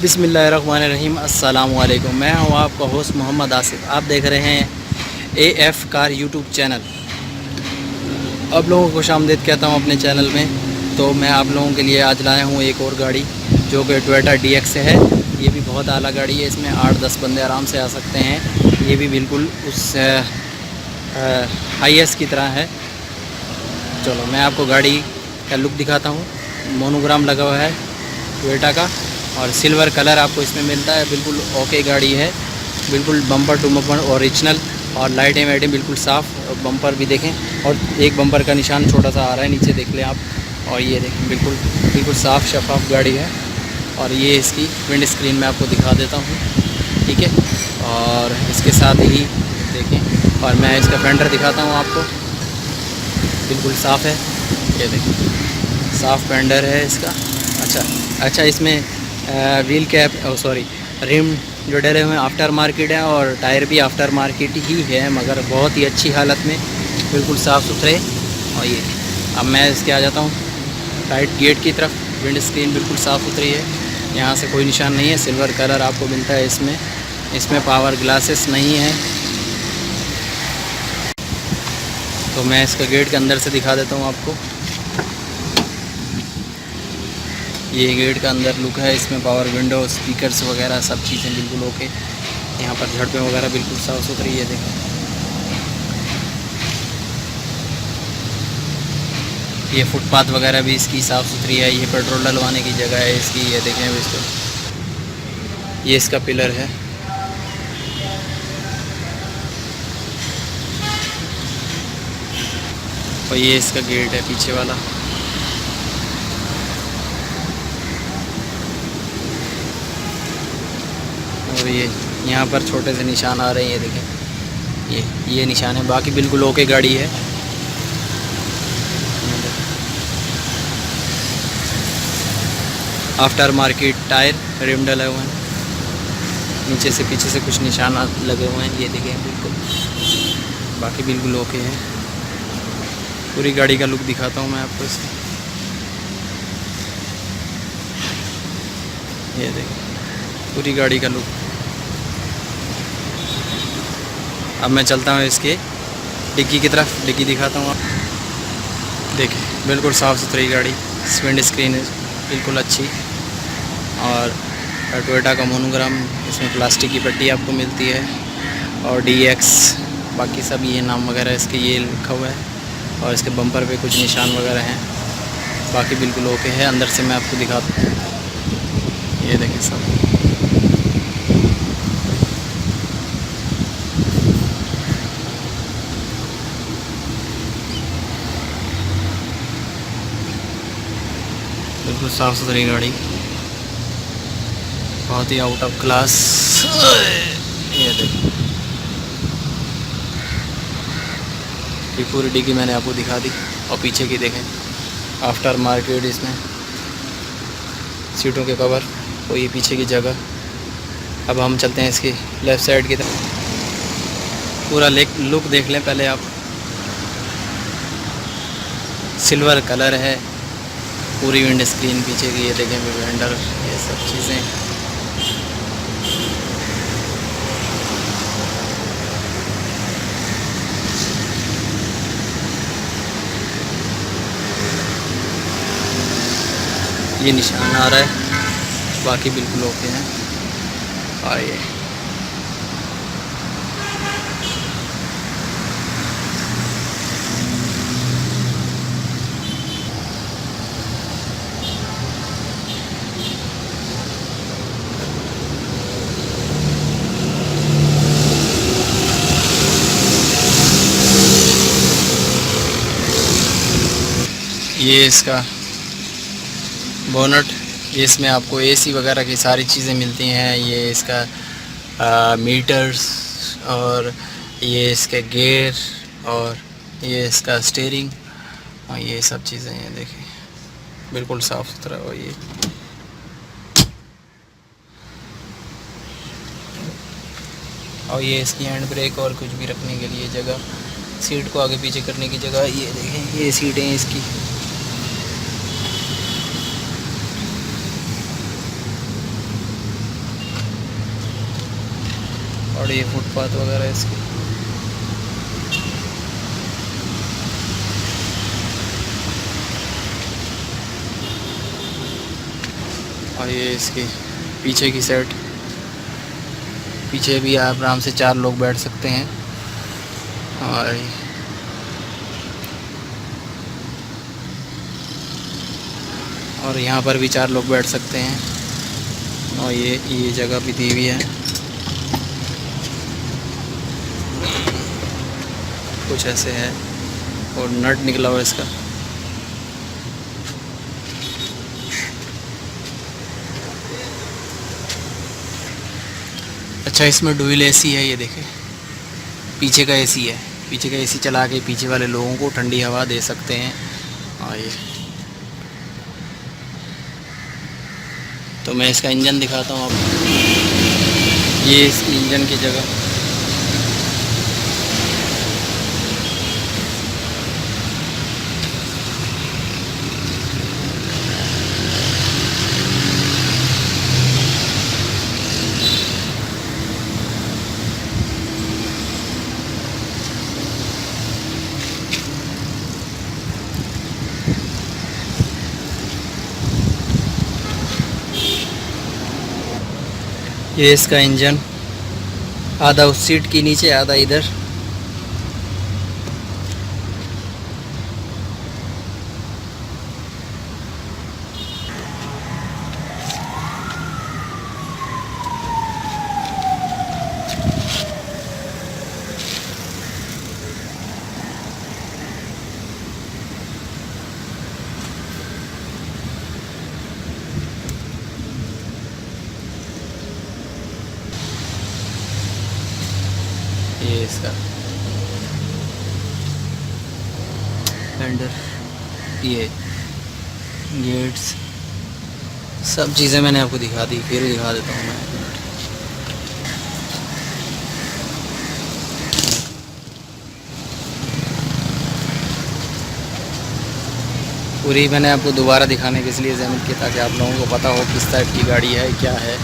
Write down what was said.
बिस्मिल्लाहिर्रहमानिर्रहीम। अस्सलाम वालेकुम। मैं हूँ आपका होस्ट मोहम्मद आसिफ। आप देख रहे हैं AF कार यूट्यूब चैनल। आप लोगों को खुशामदीद कहता हूँ अपने चैनल में। तो मैं आप लोगों के लिए आज लाया हूँ एक और गाड़ी जो कि टोयोटा DX है। ये भी बहुत आला गाड़ी है। इसमें 8-10 बंदे आराम से आ सकते हैं। ये भी बिल्कुल उस हाईएस की तरह है। चलो मैं आपको गाड़ी का लुक दिखाता हूँ। मोनोग्राम लगा हुआ है टोयोटा का और सिल्वर कलर आपको इसमें मिलता है। बिल्कुल ओके गाड़ी है, बिल्कुल बम्पर टू बम्पर ओरिजिनल। और लाइटें वाइटें बिल्कुल साफ़। और बम्पर भी देखें, और एक बम्पर का निशान छोटा सा आ रहा है, नीचे देख लें आप। और ये देखें बिल्कुल बिल्कुल साफ़ शफाफ गाड़ी है। और ये इसकी विंड स्क्रीन में आपको दिखा देता हूँ, ठीक है। और इसके साथ ही देखें, और मैं इसका फेंडर दिखाता हूँ आपको। बिल्कुल साफ़ है, ये देखें साफ़ फेंडर है इसका। अच्छा इसमें व्हील कैप सॉरी रिम जो डले हुए हैं आफ्टर मार्केट है, और टायर भी आफ्टर मार्केट ही है, मगर बहुत ही अच्छी हालत में, बिल्कुल साफ़ सुथरे। और ये अब मैं इसके आ जाता हूँ राइट गेट की तरफ। विंड स्क्रीन बिल्कुल साफ़ सुथरी है, यहाँ से कोई निशान नहीं है। सिल्वर कलर आपको मिलता है इसमें पावर ग्लासेस नहीं है। तो मैं इसका गेट के अंदर से दिखा देता हूँ आपको। ये गेट का अंदर लुक है। इसमें पावर विंडो, स्पीकर्स वगैरह सब चीज़ें बिल्कुल ओके। यहाँ पर झड़पें वगैरह बिल्कुल साफ़ सुथरी है, देखें। ये फुटपाथ वगैरह भी इसकी साफ़ सुथरी है। ये पेट्रोल डलवाने की जगह है इसकी, ये देखें अब इसको। ये इसका पिलर है। और ये इसका गेट है पीछे वाला। और ये यहाँ पर छोटे से निशान आ रहे हैं, ये देखें। ये निशान है, बाकी बिल्कुल ओके गाड़ी है। आफ्टर मार्केट टायर, रिम डले हुए हैं। नीचे से पीछे से कुछ निशान लगे हुए हैं, ये देखें बिल्कुल। बाकी बिल्कुल ओके है। पूरी गाड़ी का लुक दिखाता हूँ मैं आपको इसका। ये देखें पूरी गाड़ी का लुक। अब मैं चलता हूँ इसके डिग्गी की तरफ। डिग्गी दिखाता हूँ आप। देखें बिल्कुल साफ़ सुथरी गाड़ी। विंड स्क्रीन है बिल्कुल अच्छी। और टोयोटा का मोनोग्राम, इसमें प्लास्टिक की पट्टी आपको मिलती है। और DX बाकी सब ये नाम वगैरह इसके ये लिखा हुआ है। और इसके बम्पर पे कुछ निशान वगैरह हैं, बाकी बिल्कुल ओके है। अंदर से मैं आपको दिखाता हूँ, ये देखें सब। बिल्कुल साफ़ सुथरी गाड़ी, बहुत ही आउट ऑफ क्लास। ये देखो ये पूरी डिग्गी मैंने आपको दिखा दी। और पीछे की देखें आफ्टर मार्केट, इसमें सीटों के कवर, और ये पीछे की जगह। अब हम चलते हैं इसकी लेफ़्ट साइड की तरफ। पूरा लुक देख लें पहले आप। सिल्वर कलर है, पूरी विंड स्क्रीन पीछे की, ये देखें वेंडर, ये सब चीज़ें। ये निशान आ रहा है, बाकी बिल्कुल ओके हैं। आइए ये इसका बोनट, ये इसमें आपको AC वगैरह की सारी चीज़ें मिलती हैं। ये इसका मीटर्स, और ये इसके गियर, और ये इसका स्टीयरिंग, और ये सब चीज़ें हैं, देखें बिल्कुल साफ़ सुथरा। और ये इसकी हैंड ब्रेक और कुछ भी रखने के लिए जगह, सीट को आगे पीछे करने की जगह। ये देखें ये सीटें इसकी। और ये फुटपाथ वगैरह है इसकी। और ये इसकी पीछे की साइड, पीछे भी आप आराम से 4 लोग बैठ सकते हैं। और यहाँ पर भी 4 लोग बैठ सकते हैं। और ये जगह भी दी हुई है, कुछ ऐसे है। और नट निकला हुआ इसका। अच्छा, इसमें डुअल एसी है, ये देखें, पीछे का एसी है। पीछे का एसी चला के पीछे वाले लोगों को ठंडी हवा दे सकते हैं। और तो मैं इसका इंजन दिखाता हूँ आपको। ये इस इंजन की जगह, ये इसका इंजन, आधा उस सीट के नीचे, आधा इधर। ये इसका फेंडर, ये गेट्स, सब चीज़ें मैंने आपको दिखा दी, फिर दिखा देता हूँ मैं। पूरी मैंने आपको दोबारा दिखाने के इसलिए ज़मीन की, ताकि आप लोगों को पता हो किस टाइप की गाड़ी है, क्या है।